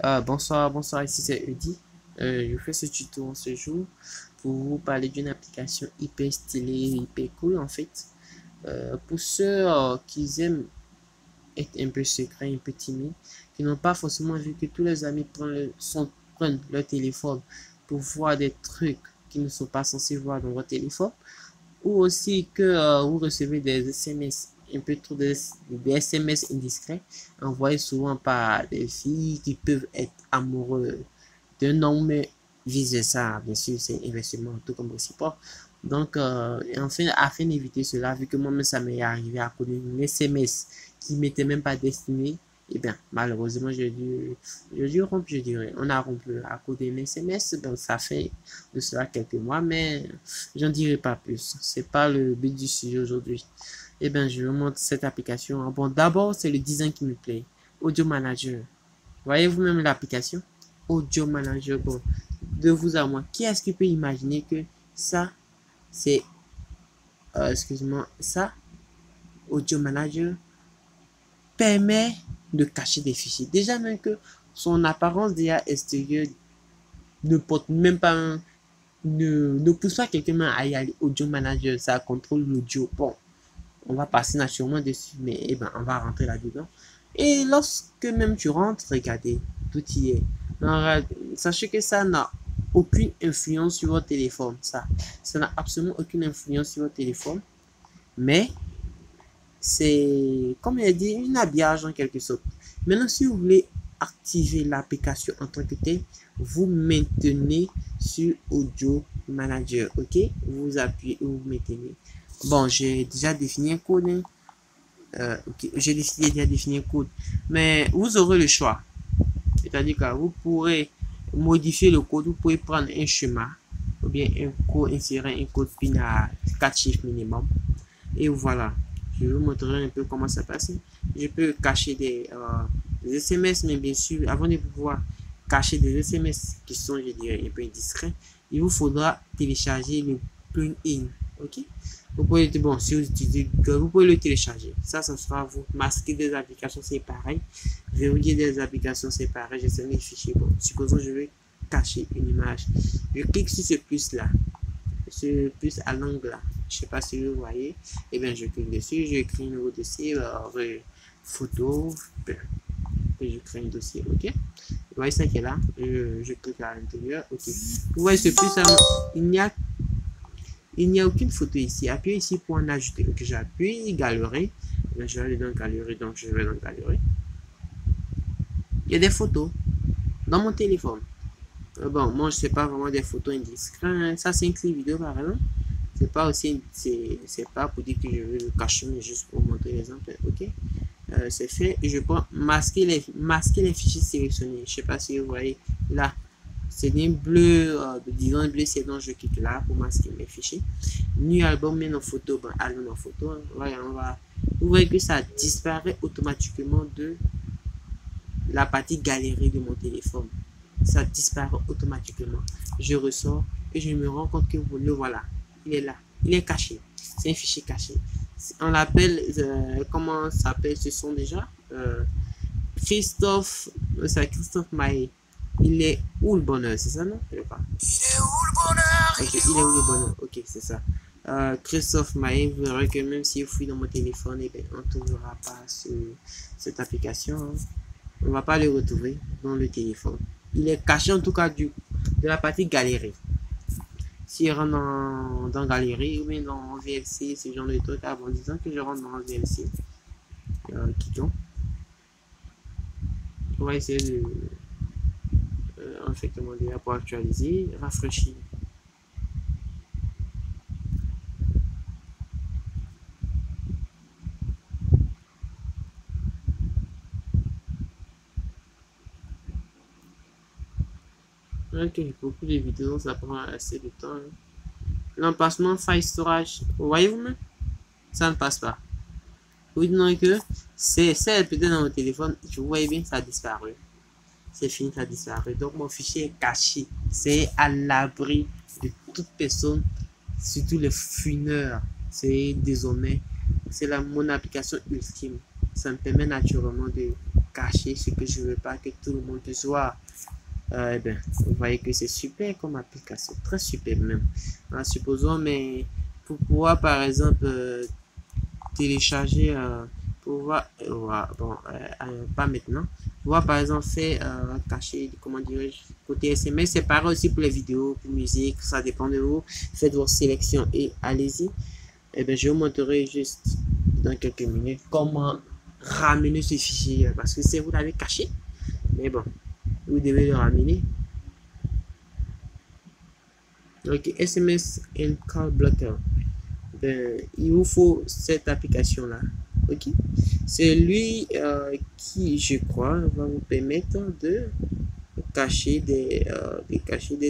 Bonsoir, bonsoir, ici c'est Udi. Je fais ce tuto en ce jour pour vous parler d'une application hyper stylée, hyper cool en fait. Pour ceux qui aiment être un peu secrets, un peu timides, qui n'ont pas forcément vu que tous les amis prennent leur téléphone pour voir des trucs qu'ils ne sont pas censés voir dans votre téléphone, ou aussi que vous recevez des SMS, un peu trop des SMS indiscrets, envoyés souvent par des filles qui peuvent être amoureux d'un homme, mais vice versa, bien sûr, c'est inversement, tout comme réciproque. Donc, enfin, afin d'éviter cela, vu que moi-même ça m'est arrivé à cause d'une SMS qui m'était même pas destinée, et bien, malheureusement, j'ai dû rompre, je dirais. On a rompu à cause d'un SMS, donc ça fait de cela quelques mois, mais j'en dirai pas plus. C'est pas le but du sujet aujourd'hui. Eh bien, je vous montre cette application. Bon, d'abord, c'est le design qui me plaît. Audio Manager. Voyez-vous même l'application? Audio Manager. Bon, de vous à moi, qui est-ce qui peut imaginer que ça, c'est, excuse-moi, ça, Audio Manager, permet de cacher des fichiers. Déjà même que son apparence déjà extérieure ne porte même pas ne pousse pas quelqu'un à y aller. Audio Manager, ça contrôle l'audio. Bon, on va passer naturellement dessus, mais eh ben, on va rentrer là-dedans. Et lorsque même tu rentres, regardez, tout y est. Non, sachez que ça n'a aucune influence sur votre téléphone. Ça n'a absolument aucune influence sur votre téléphone. Mais c'est, comme il a dit, une habillage en quelque sorte. Maintenant, si vous voulez activer l'application en tant que tel, vous maintenez sur Audio Manager, ok? Vous appuyez ou vous maintenez. Bon, j'ai déjà défini un code, hein. Okay. J'ai décidé déjà défini un code, mais vous aurez le choix. C'est-à-dire que vous pourrez modifier le code, vous pouvez prendre un schéma ou bien un code, insérer un code PIN à 4 chiffres minimum. Et voilà, je vais vous montrer un peu comment ça passe. Je peux cacher des SMS, mais bien sûr, avant de pouvoir cacher des SMS qui sont, je dirais, un peu discrets, il vous faudra télécharger le plugin. Ok? Vous pouvez, bon, si vous utilisez Google, vous pouvez le télécharger. Ça sera vous masquer des applications, c'est pareil. Verrouiller des applications, c'est pareil. J'essaie les fichiers. Bon, supposons que je vais cacher une image. Je clique sur ce plus là, ce plus à l'angle là. Je sais pas si vous voyez. Et bien, je clique dessus, je crée un nouveau dossier, photo, et je crée un dossier, ok. Vous voyez ça qui est là, je clique à l'intérieur, ok. Vous voyez ce plus, il n'y a aucune photo ici. Appuyez ici pour en ajouter. Ok, j'appuie, galerie. Je vais aller dans galerie, donc je vais dans galerie. Il y a des photos dans mon téléphone. Bon, moi, je sais pas vraiment des photos indiscrètes. Ça, c'est une clip vidéo, par exemple. C'est pas aussi, c'est pas pour dire que je veux le cacher, mais juste pour montrer l'exemple. Ok, c'est fait. Et je peux masquer les fichiers sélectionnés. Je sais pas si vous voyez là. C'est un bleu, disons un bleu, c'est donc je clique là pour masquer mes fichiers. New album, mais en photo, ben, album en photo. Voilà, vous voyez que ça disparaît automatiquement de la partie galerie de mon téléphone. Ça disparaît automatiquement. Je ressors et je me rends compte que le voilà. Il est là. Il est caché. C'est un fichier caché. On l'appelle, comment ça s'appelle ce son déjà? Christophe, c'est Christophe Maé. Il est où le bonheur, c'est ça, non? Je sais pas. Il est où le bonheur? Ok, il est où le bonheur? Ok, c'est ça. Christophe Maé, vous verrez que même si vous fouillez dans mon téléphone, eh bien, on ne trouvera pas cette application. Hein. On ne va pas le retrouver dans le téléphone. Il est caché en tout cas de la partie galerie. Si je rentre dans galerie ou bien dans VLC, ce genre de truc, avant disant que je rentre dans VLC. Quittons. On va essayer de en fait demander pour actualiser, rafraîchir. Ok, beaucoup de vidéos, ça prend assez de temps. L'emplacement file storage, voyez-vous même? Ça ne passe pas. Vous dites que c'est peut-être dans votre téléphone, je vous voyez bien, ça a disparu. C'est fini, ça a disparu. Donc mon fichier est caché. C'est à l'abri de toute personne, surtout les fumeurs. C'est désormais, c'est mon application ultime. Ça me permet naturellement de cacher ce que je veux pas que tout le monde puisse voir. Eh bien, vous voyez que c'est super comme application, très super même. Supposons, mais pour pouvoir par exemple télécharger, pouvoir, bon, pas maintenant, pouvoir par exemple faire cacher, comment dirais-je, côté SMS, c'est pareil aussi pour les vidéos, pour musique, ça dépend de vous. Faites vos sélections et allez-y. Eh bien, je vous montrerai juste dans quelques minutes comment ramener ce fichier parce que c'est vous l'avez caché, mais bon, vous devez le ramener. Donc, SMS and Call Blocker. Ben, il vous faut cette application là, ok. C'est lui qui, je crois, va vous permettre de cacher des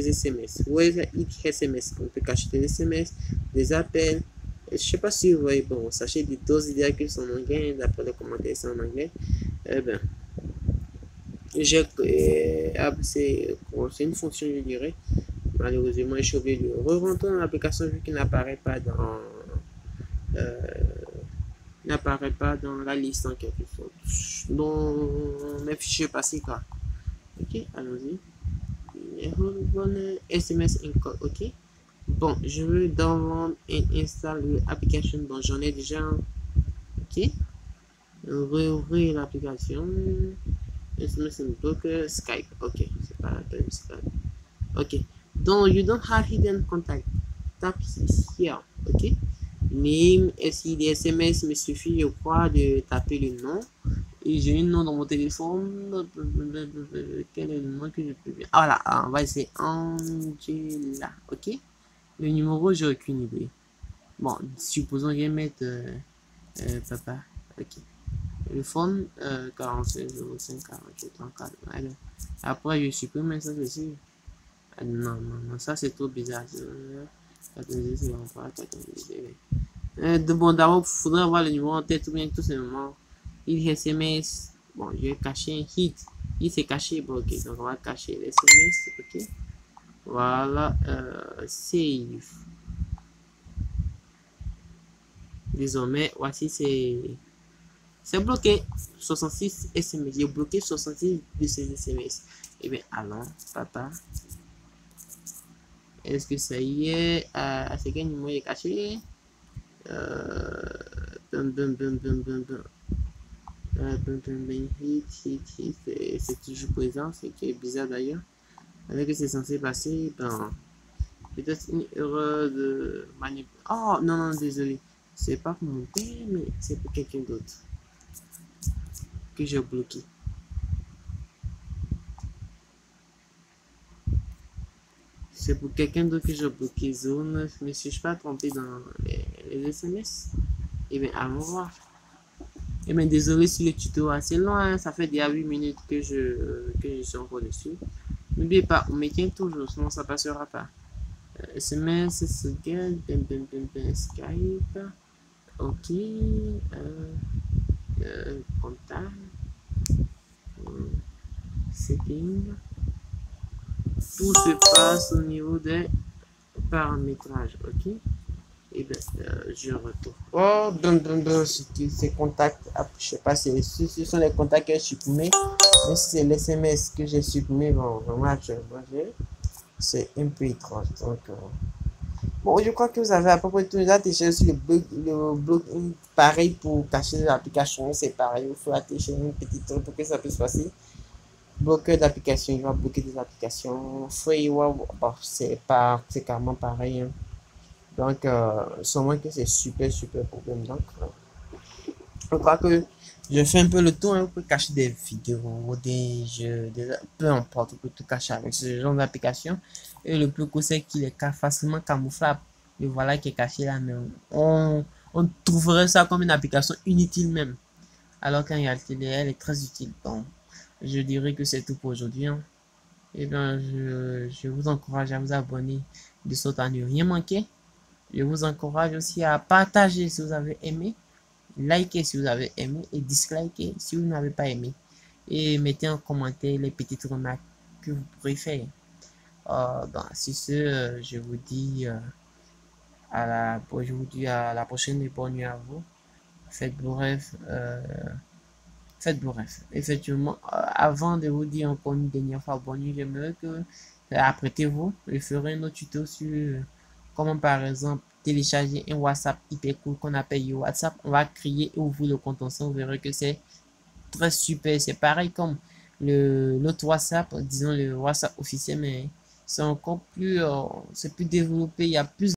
SMS. Vous voyez, SMS, on peut cacher des SMS, des appels. Je sais pas si vous voyez, bon, sachez des doses idéales qu'ils sont en anglais, d'après les commentaires, c'est en anglais. Eh ben, c'est une fonction, je dirais. Malheureusement, je suis obligé de re-rentrer dans l'application vu qu'il n'apparaît pas euh, dans la liste en quelque sorte. Dans mes fichiers passés, quoi. Ok, allons-y. SMS Encode, ok. Bon, je veux download et installer l'application. Bon, j'en ai déjà. Ok. Réouvrir l'application. SMS Blocker, Skype. Ok, c'est pas la peine, Skype. Ok. Donc, you don't have hidden contact. Tap here. Ok. Name, SID, SMS, me suffit, je crois, de taper le nom. Et j'ai un nom dans mon téléphone. Quel est le nom que je peux bien? Ah voilà, on va essayer Angela. Ok. Le numéro, j'ai aucune idée. Bon, supposons que je vais mettre papa. Ok. Le phone 47 05 48 34. Alors, après, je supprime ça ceci. Non, non, non, ça c'est trop bizarre. 90, bon, d'abord, il faudrait avoir le numéro en tête ou bien tout simplement. Il SMS. Bon, je vais cacher un hit. Il s'est caché. Bon, ok, donc on va cacher les SMS. Ok. Voilà. Save. Désormais, voici c'est bloqué. 66 SMS. J'ai bloqué 66 de ces SMS. Eh bien, allons, papa. Est-ce que ça y est? C'est quel numéro est caché? C'est toujours présent, c'est qui est bizarre d'ailleurs. Avec que c'est censé passer, ben, peut-être une erreur de manipulation. Oh non, non, désolé. C'est pas pour mon père, mais c'est pour quelqu'un d'autre que j'ai bloqué. C'est pour quelqu'un d'autre que j'ai bloqué. 09, mais si je suis pas trompé dans les SMS, et bien, allons voir. Et bien, désolé si le tuto est assez loin, ça fait déjà 8 minutes que je suis encore dessus. N'oubliez pas, on maintient toujours, sinon ça passera pas. SMS, Skype, ok, contact, setting. Tout se passe au niveau des paramétrages, ok. Et bien, je retourne. Oh, ces contacts, je sais pas si ce sont les contacts que j'ai supprimés, mais si c'est l'SMS que j'ai supprimé, bon, vraiment, c'est un peu étrange. Donc, bon, je crois que vous avez à peu près tout là. Télécharger aussi le blog pareil pour cacher l'application, c'est pareil. Il faut télécharger une petite truc pour que ça puisse passer. Bloqueur d'application, il va bloquer des applications. Freeware, bon, c'est carrément pareil. Hein. Donc, sûrement que c'est super problème. Donc, je crois que je fais un peu le tour hein, pour cacher des vidéos, des jeux, peu importe, on peut tout cacher avec ce genre d'application. Et le plus cool, c'est qu'il est facilement camouflable. Et voilà qui est caché là, mais on trouverait ça comme une application inutile même. Alors qu'en réalité, elle est très utile. Donc, je dirais que c'est tout pour aujourd'hui. Hein. Et bien, je vous encourage à vous abonner de sorte à ne rien manquer. Je vous encourage aussi à partager si vous avez aimé, liker si vous avez aimé et disliker si vous n'avez pas aimé. Et mettez en commentaire les petites remarques que vous pourrez faire. Sur ce, je vous dis à la prochaine et bonne nuit à vous. Faites vos rêves. Faites bref. Effectivement, avant de vous dire encore une dernière fois bonne nuit, j'aimerais que apprêtez-vous. Je ferai un autre tuto sur comment par exemple télécharger un WhatsApp hyper cool qu'on appelle WhatsApp. On va créer et ouvrir le compte ensemble. Vous verrez que c'est très super. C'est pareil comme l'autre WhatsApp, disons le WhatsApp officiel, mais c'est encore plus, c'est plus développé. Il y a plus